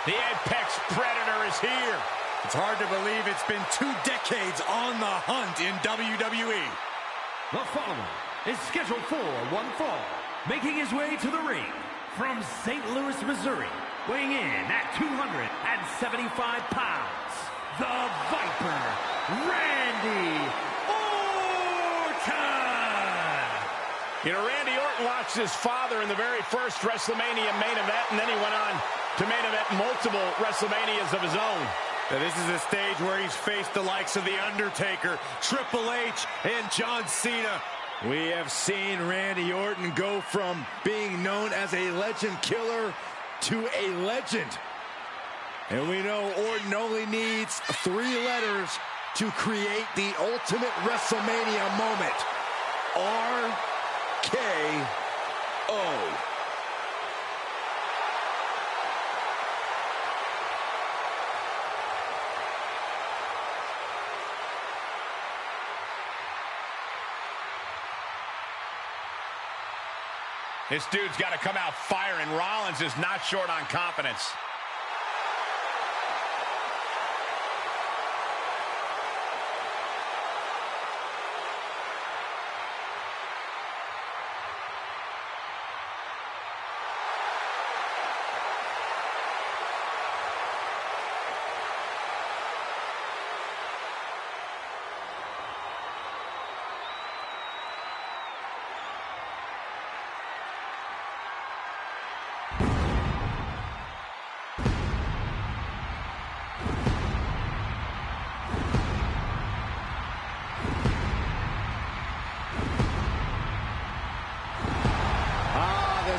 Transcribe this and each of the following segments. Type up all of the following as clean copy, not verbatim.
The Apex Predator is here. It's hard to believe it's been 2 decades on the hunt in WWE. The following is scheduled for one fall. Making his way to the ring from St. Louis, Missouri, weighing in at 275 pounds, the Viper, Randy Orton. You know, Randy Orton watched his father in the very first WrestleMania main event, and then he went on to main event multiple WrestleManias of his own. Now, this is a stage where he's faced the likes of The Undertaker, Triple H, and John Cena. We have seen Randy Orton go from being known as a legend killer to a legend. And we know Orton only needs 3 letters to create the ultimate WrestleMania moment. RKO. This dude's got to come out firing. Rollins is not short on confidence.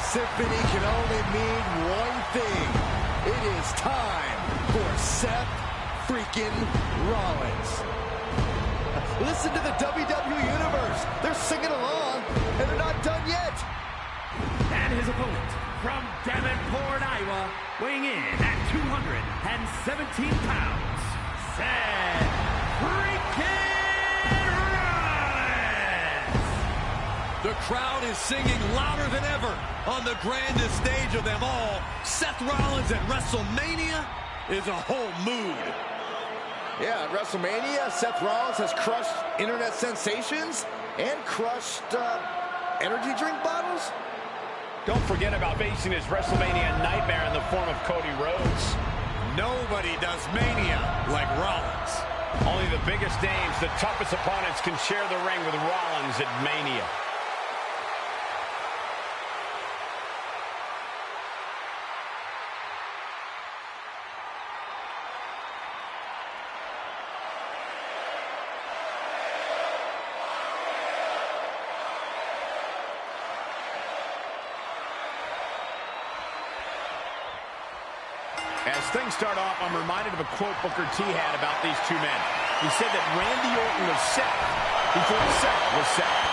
Symphony can only mean one thing. It is time for Seth freaking Rollins. Listen to the WWE Universe. They're singing along, and they're not done yet. And his opponent from Davenport, Iowa, weighing in at 217 pounds, Seth freaking Rollins. The crowd is singing louder than ever on the grandest stage of them all. Seth Rollins at WrestleMania is a whole mood. Yeah, at WrestleMania, Seth Rollins has crushed internet sensations and crushed energy drink bottles. Don't forget about facing his WrestleMania nightmare in the form of Cody Rhodes. Nobody does Mania like Rollins. Only the biggest names, the toughest opponents can share the ring with Rollins at Mania. As things start off, I'm reminded of a quote Booker T had about these two men. He said that Randy Orton was Seth before Seth was Seth.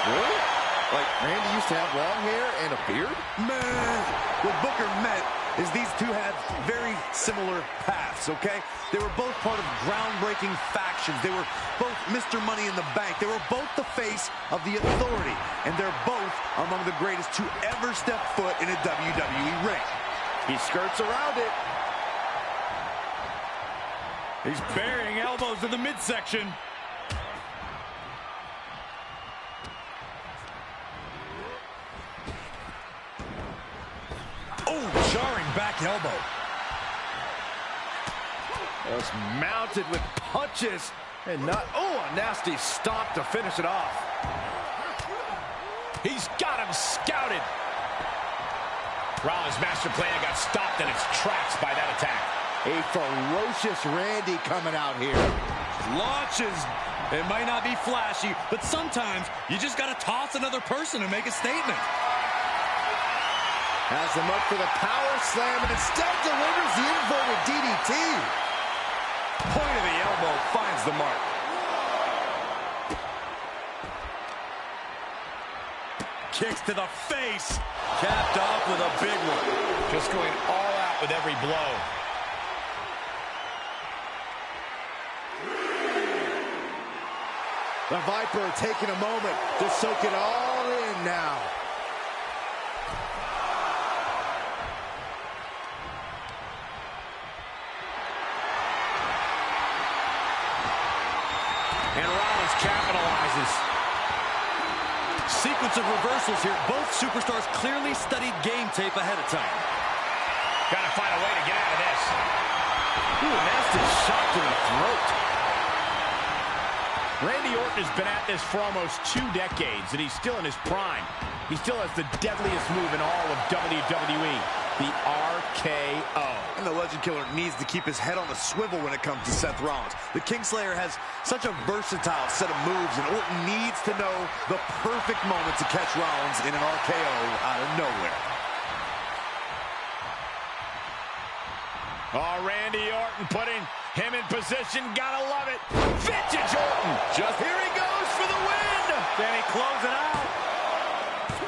Really? Like Randy used to have long hair and a beard? Man, what Booker meant is these two had very similar paths, okay? They were both part of groundbreaking factions. They were both Mr. Money in the Bank. They were both the face of the Authority. And they're both among the greatest to ever step foot in a WWE ring. He skirts around it. He's burying elbows in the midsection. Oh, jarring back elbow. Just mounted with punches and not, oh, a nasty stop to finish it off. He's got him scouted. Rollins' master plan got stopped in its tracks by that attack. A ferocious Randy coming out here. Launches. It might not be flashy, but sometimes you just got to toss another person and make a statement. Has him up for the power slam and instead delivers the inverted DDT. Point of the elbow finds the mark. Kicks to the face. Capped off with a big one. Just going all out with every blow. The Viper taking a moment to soak it all in now. sequence of reversals here. Both superstars clearly studied game tape ahead of time. Gotta find a way to get out of this. Ooh, nasty shot to the throat. Randy Orton has been at this for almost 2 decades, and he's still in his prime. He still has the deadliest move in all of WWE, the RKO. And the Legend Killer needs to keep his head on a swivel when it comes to Seth Rollins. The Kingslayer has such a versatile set of moves, and Orton needs to know the perfect moment to catch Rollins in an RKO out of nowhere. Oh, Randy Orton putting him in position. Gotta love it. Vintage Orton. Just here he goes for the win. Can he close it out?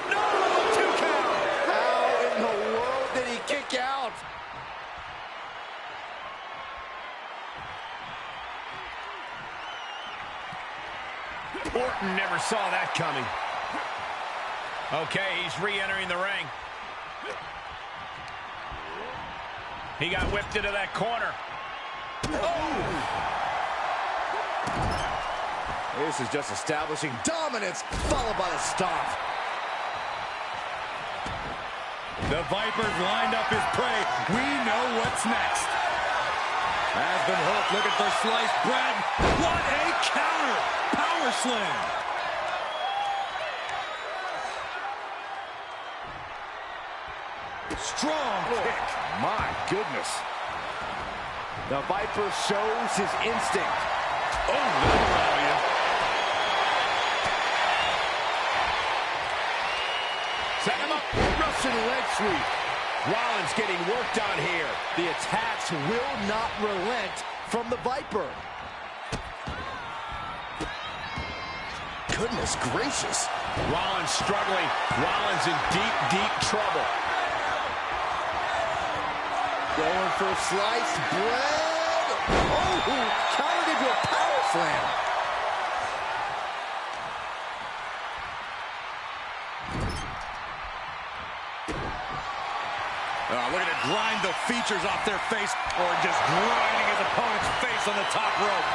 No, 2 count. How in the world did he kick out? Orton never saw that coming. Okay, he's re-entering the ring. He got whipped into that corner. Oh! This is just establishing dominance, followed by a stomp. The Viper's lined up his prey. We know what's next. Has been hooked, looking for sliced bread. What a counter! Power slam. Strong kick. My goodness. The Viper shows his instinct. Oh, that'll allow you. Set him up. Russian leg sweep. Rollins getting worked on here. The attacks will not relent from the Viper. Goodness gracious. Rollins struggling. Rollins in deep, deep trouble. Going for sliced bread. Oh, countered into a power slam. Looking to grind the features off their face, or just grinding his opponent's face on the top rope.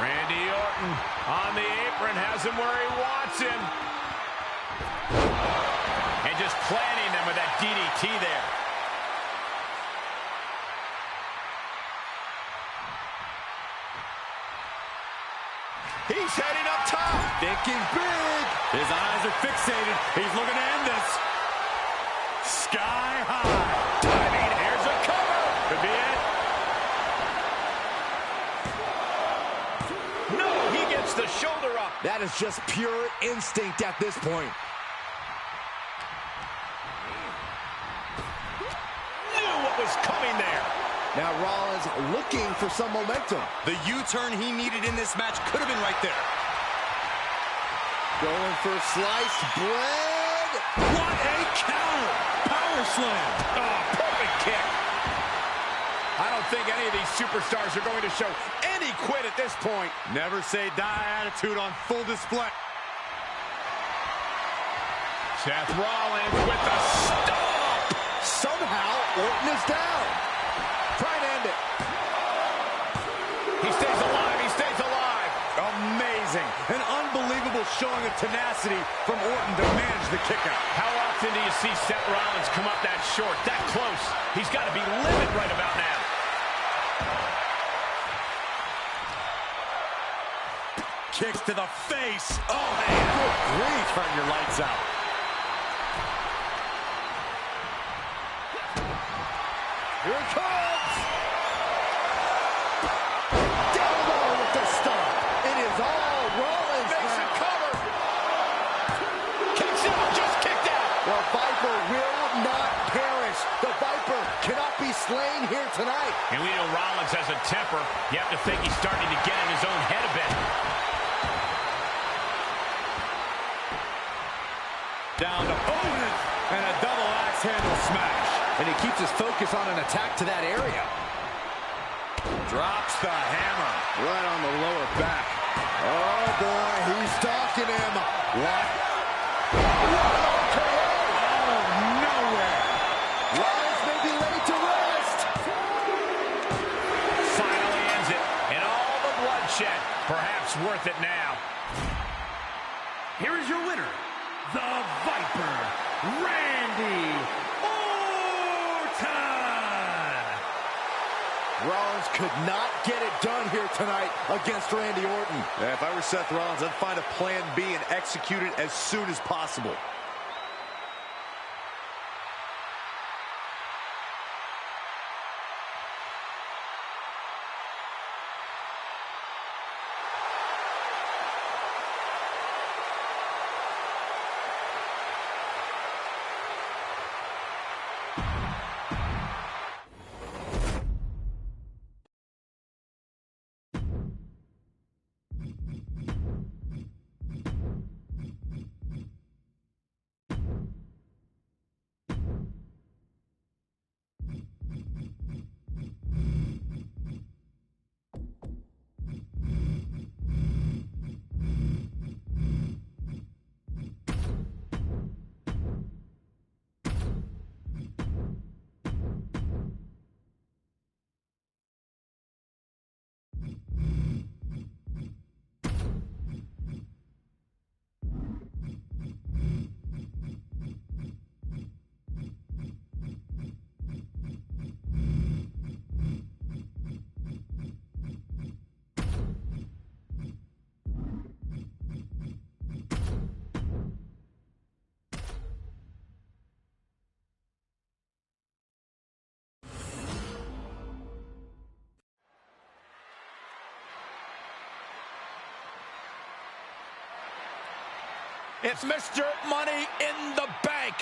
Randy Orton on the apron, has him where he wants him. And just planting them with that DDT there. He's heading up top. Thinking big. His eyes are fixated. He's looking to end this. Sky high. Diving. Here's a cover. Could be it. No, he gets the shoulder up. That is just pure instinct at this point. Knew what was coming there. Now Rollins looking for some momentum. The U-turn he needed in this match could have been right there. Going for sliced bread. What a counter! Power slam! Oh, perfect kick. I don't think any of these superstars are going to show any quit at this point. Never say die attitude on full display. Seth Rollins with a stomp. Somehow Orton is down. Try and end it. He stays alive. He stays alive. Amazing. An unbelievable showing of tenacity from Orton to manage the kick out. How often do you see Seth Rollins come up that short, that close? He's got to be livid right about now. Kicks to the face. Oh, man. Good grief. Turn your lights out. Here it comes. Down low with the stomp. It is all Rollins. Makes it cover. Kicks out. Just kicked out. The Viper will not perish. The Viper cannot be slain here tonight. And we know Rollins has a temper. You have to think he's starting to get in his own head a bit. Down to opponent. And a double axe handle smash. And he keeps his focus on an attack to that area. Drops the hammer. Right on the lower back. Oh, boy, he's stalking him. What? Out of nowhere. Rollins may be ready to rest. Final it's worth it now. Here is your winner, the Viper, Randy Orton. Rollins could not get it done here tonight against Randy Orton. Yeah, if I were Seth Rollins, I'd find a plan B and execute it as soon as possible. It's Mr. Money in the Bank.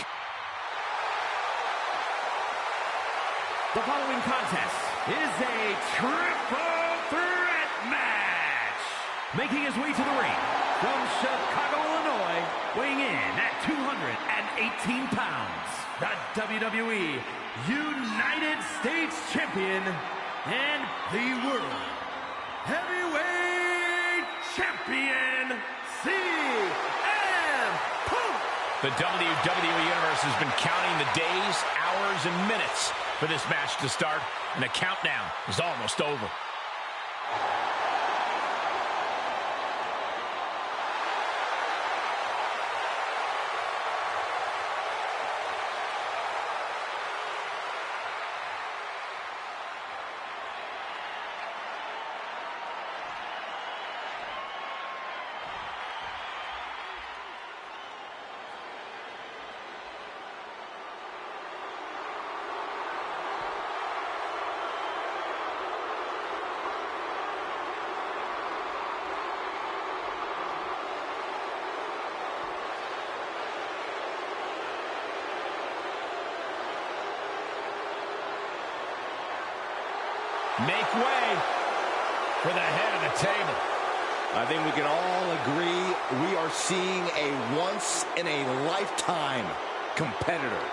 The following contest is a triple threat match. Making his way to the ring from Chicago, Illinois, weighing in at 218 pounds, the WWE United States Champion and the World Heavyweight Champion, The WWE Universe has been counting the days, hours, and minutes for this match to start, and the countdown is almost over. Make way for the head of the table. I think we can all agree we are seeing a once-in-a-lifetime competitor.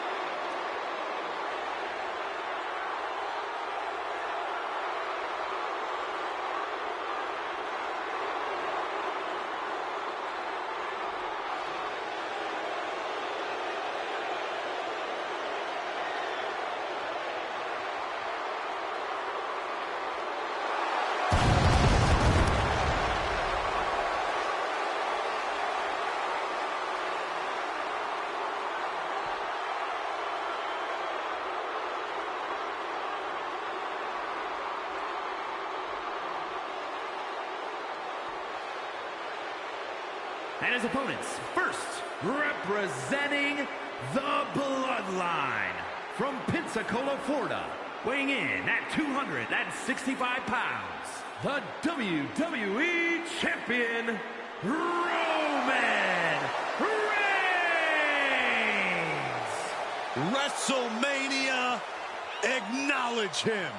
And his opponents, first, representing the Bloodline, from Pensacola, Florida, weighing in at 265 pounds, the WWE Champion, Roman Reigns! WrestleMania, acknowledge him.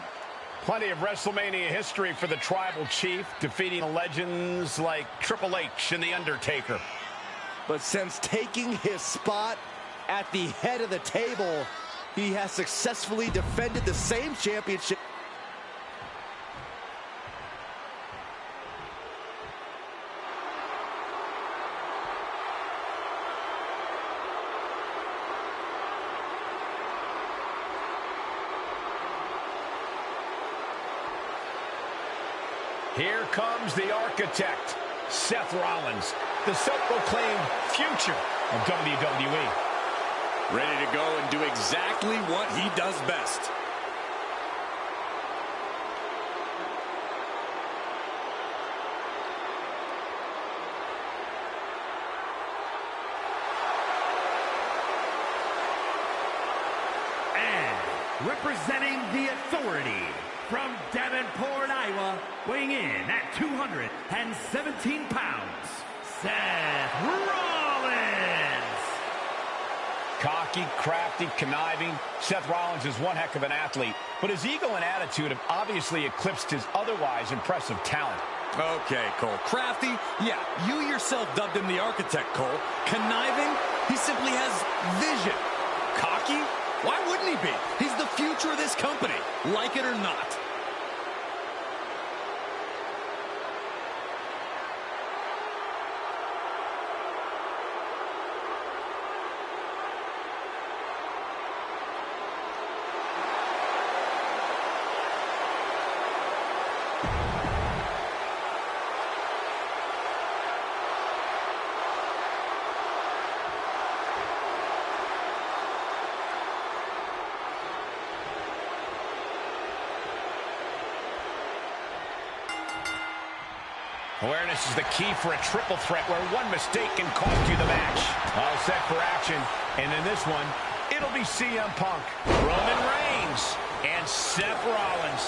Plenty of WrestleMania history for the Tribal Chief, defeating legends like Triple H and The Undertaker. But since taking his spot at the head of the table, he has successfully defended the same championship. Here comes the Architect, Seth Rollins, the self-proclaimed future of WWE. Ready to go and do exactly what he does best. And representing the Authority from Davenport, Iowa, weighing in at 217 pounds, Seth Rollins. Cocky, crafty, conniving, Seth Rollins is one heck of an athlete, but his ego and attitude have obviously eclipsed his otherwise impressive talent. Okay, Cole. Crafty? Yeah, you yourself dubbed him the architect, Cole. Conniving? He simply has vision. Cocky? Why wouldn't he be? He's the future of this company, like it or not. Awareness is the key for a triple threat where one mistake can cost you the match. All set for action. And in this one, it'll be CM Punk, Roman Reigns, and Seth Rollins.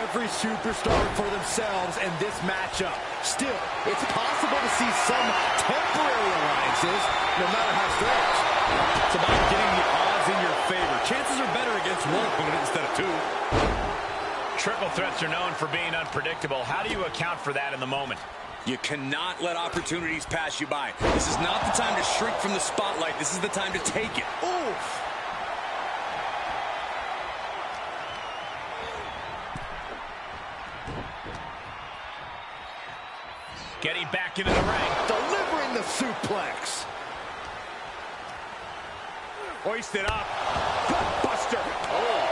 Every superstar for themselves in this matchup. Still, it's possible to see some temporary alliances, no matter how strange. It's about getting the odds in your favor. Chances are better against one opponent instead of two. Triple threats are known for being unpredictable. How do you account for that in the moment? You cannot let opportunities pass you by. This is not the time to shrink from the spotlight. This is the time to take it. Oof! Getting back into the ring. Delivering the suplex. Hoisted up. Buster. Oh.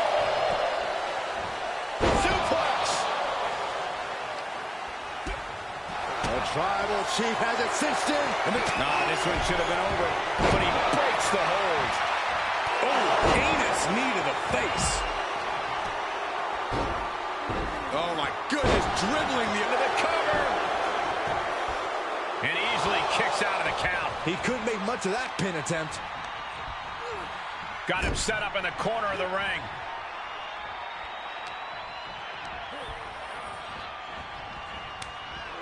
Tribal Chief has it cinched in. This one should have been over, but he breaks the hold. Oh, heinous knee to the face. Oh, my goodness, dribbling into the cover. And easily kicks out of the count. He couldn't make much of that pin attempt. Got him set up in the corner of the ring.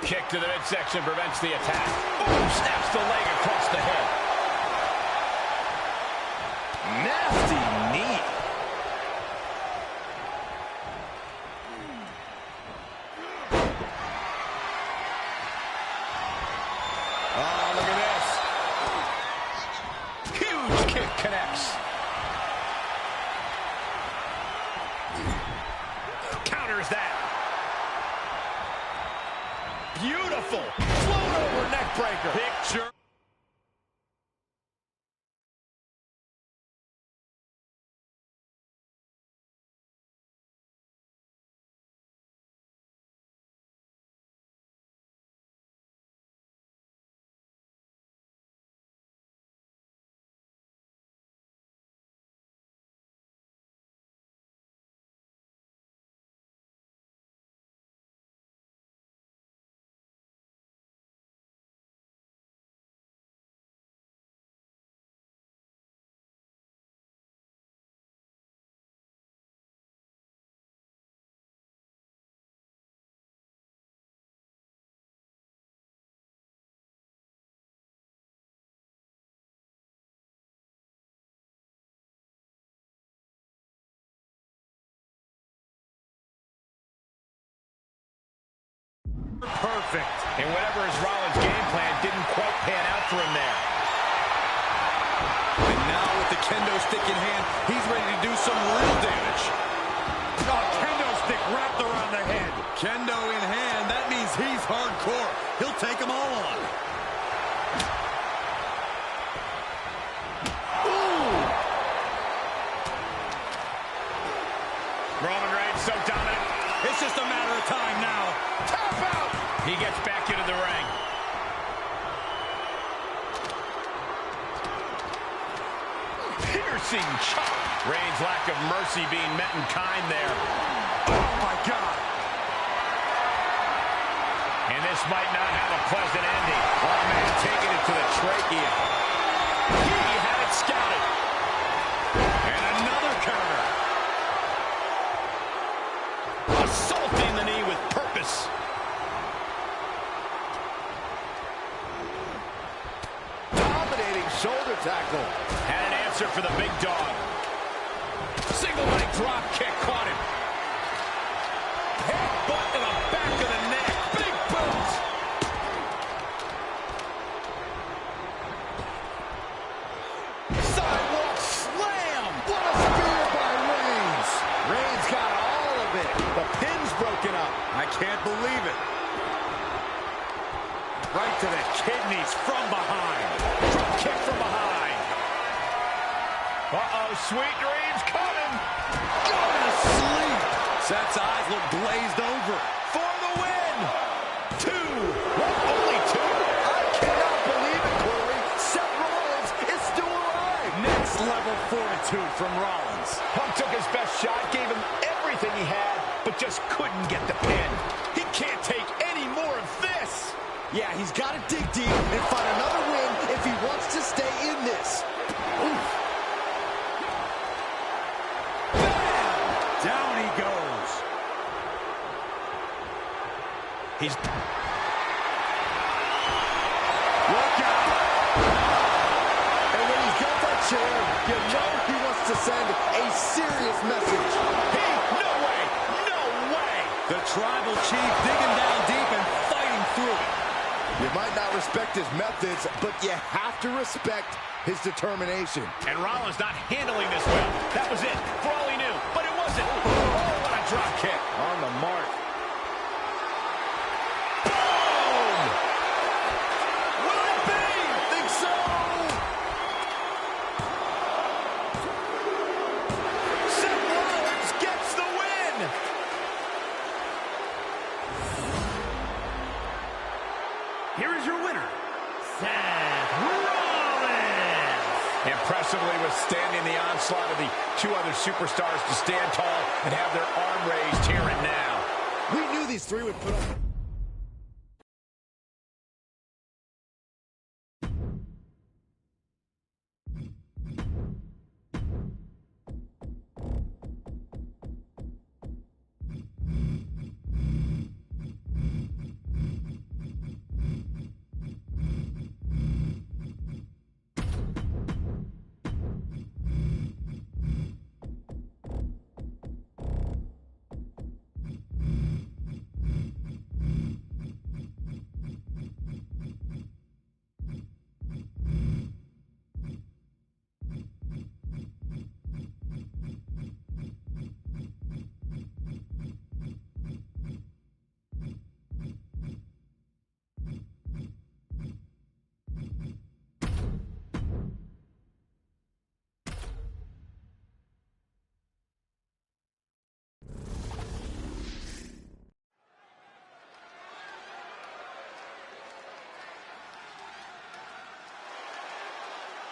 Kick to the midsection prevents the attack. Boom! Snaps the leg across the head. Nasty knee. Oh, look at this. Huge kick connects. Counters that. Beautiful. Float over neck breaker. Picture. Perfect. And whatever his Rollins game plan didn't quite pan out for him there. And now with the kendo stick in hand, he's ready to do some real damage. Oh, kendo stick wrapped around the head. Kendo in hand, that means he's hardcore. He'll take them all on. Ooh. Roman Reigns so dominant. It's just a matter of time now. Tap out. He gets back into the ring. piercing chop. Reigns' lack of mercy being met in kind there. Oh, my God. And this might not have a pleasant ending. Oh, man, taking it to the trachea. He had it scouted. And another counter. Assaulting the knee with purpose. Dominating shoulder tackle. Had an answer for the big dog. Single leg drop kick caught him. Headbutt to the back of the neck. Big boot. Sidewalk slam. What a spear by Reigns. Reigns got all of it. The pin's broken up. I can't believe it. Right to the kidneys from behind. Drop kick from behind. Uh-oh, sweet dreams coming. Go to sleep. Seth's eyes look glazed over. For the win. 2. What, only 2? I cannot believe it, Corey. Seth Rollins is still alive. Next level fortitude from Rollins. Punk took his best shot, gave him everything he had, but just couldn't get the pin. He can't take any more of this. Yeah, he's got to dig deep and find another win if he wants to stay in this. Oof. Bam! Down he goes. He's... Look out! And when he's got that chair, you know he wants to send a serious message. No way! No way! The tribal chief digging down deep and fighting through it. You might not respect his methods, but you have to respect his determination. And Rollins not handling this well. That was it, for all he knew. But it wasn't. Oh, what a drop kick. On the mark. Boom! Will it be? Think so! Seth Rollins gets the win! Here is your winner, Seth Rollins. Impressively withstanding the onslaught of the 2 other superstars to stand tall and have their arm raised here and now. We knew these 3 would put up...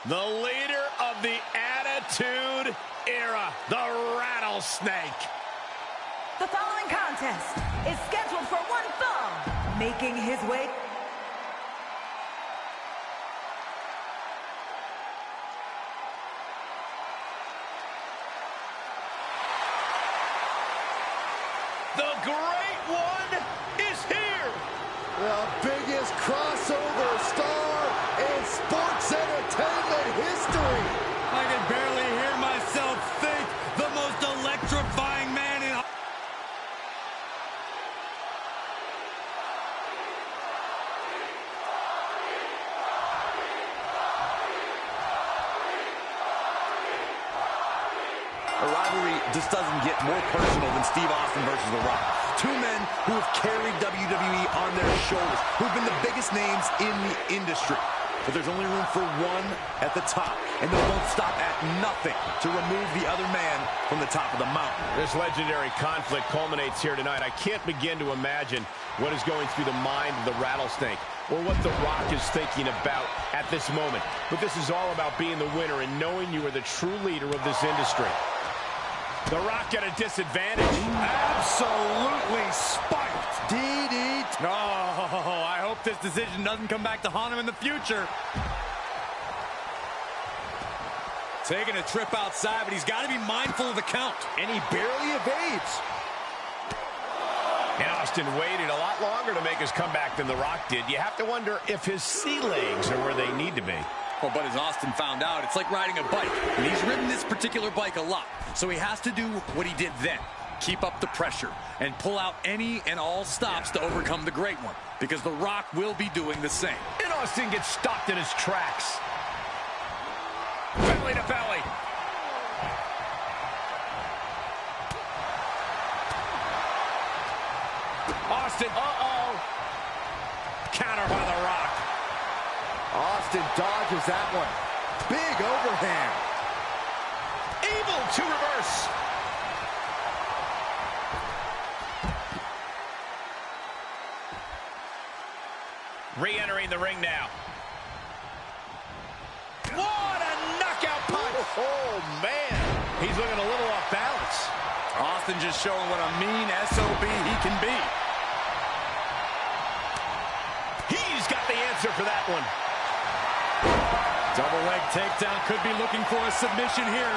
The leader of the Attitude Era, the Rattlesnake. The following contest is scheduled for one fall, making his way... The Great One is here. The biggest crossover star in sports entertainment history. I can barely hear myself think. The most electrifying man in... A rivalry just doesn't get more personal than Steve Austin versus The Rock. 2 men who have carried WWE on their shoulders, who've been the biggest names in the industry. But there's only room for one at the top, and they won't stop at nothing to remove the other man from the top of the mountain. This legendary conflict culminates here tonight. I can't begin to imagine what is going through the mind of the Rattlesnake. or what The Rock is thinking about at this moment. But this is all about being the winner and knowing you are the true leader of this industry. The Rock at a disadvantage. Absolutely spiked. DDT. Oh, I hope this decision doesn't come back to haunt him in the future. Taking a trip outside, but he's got to be mindful of the count. And he barely evades. And Austin waited a lot longer to make his comeback than The Rock did. You have to wonder if his sea legs are where they need to be. Well, but as Austin found out, it's like riding a bike. And he's ridden this particular bike a lot. So he has to do what he did then. Keep up the pressure and pull out any and all stops to overcome the great one. Because The Rock will be doing the same. And Austin gets stopped in his tracks. Belly to belly. Austin, counter by The Rock. Austin dodges that one. Big overhand. Able to reverse. Re-entering the ring now. What a knockout punch. Oh, man. He's looking a little off balance. Austin just showing what a mean SOB he can be. He's got the answer for that one. Double leg takedown, could be looking for a submission here.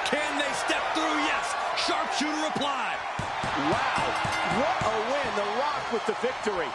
Can they step through? Yes. Sharpshooter applied. Wow. What a win. The Rock with the victory.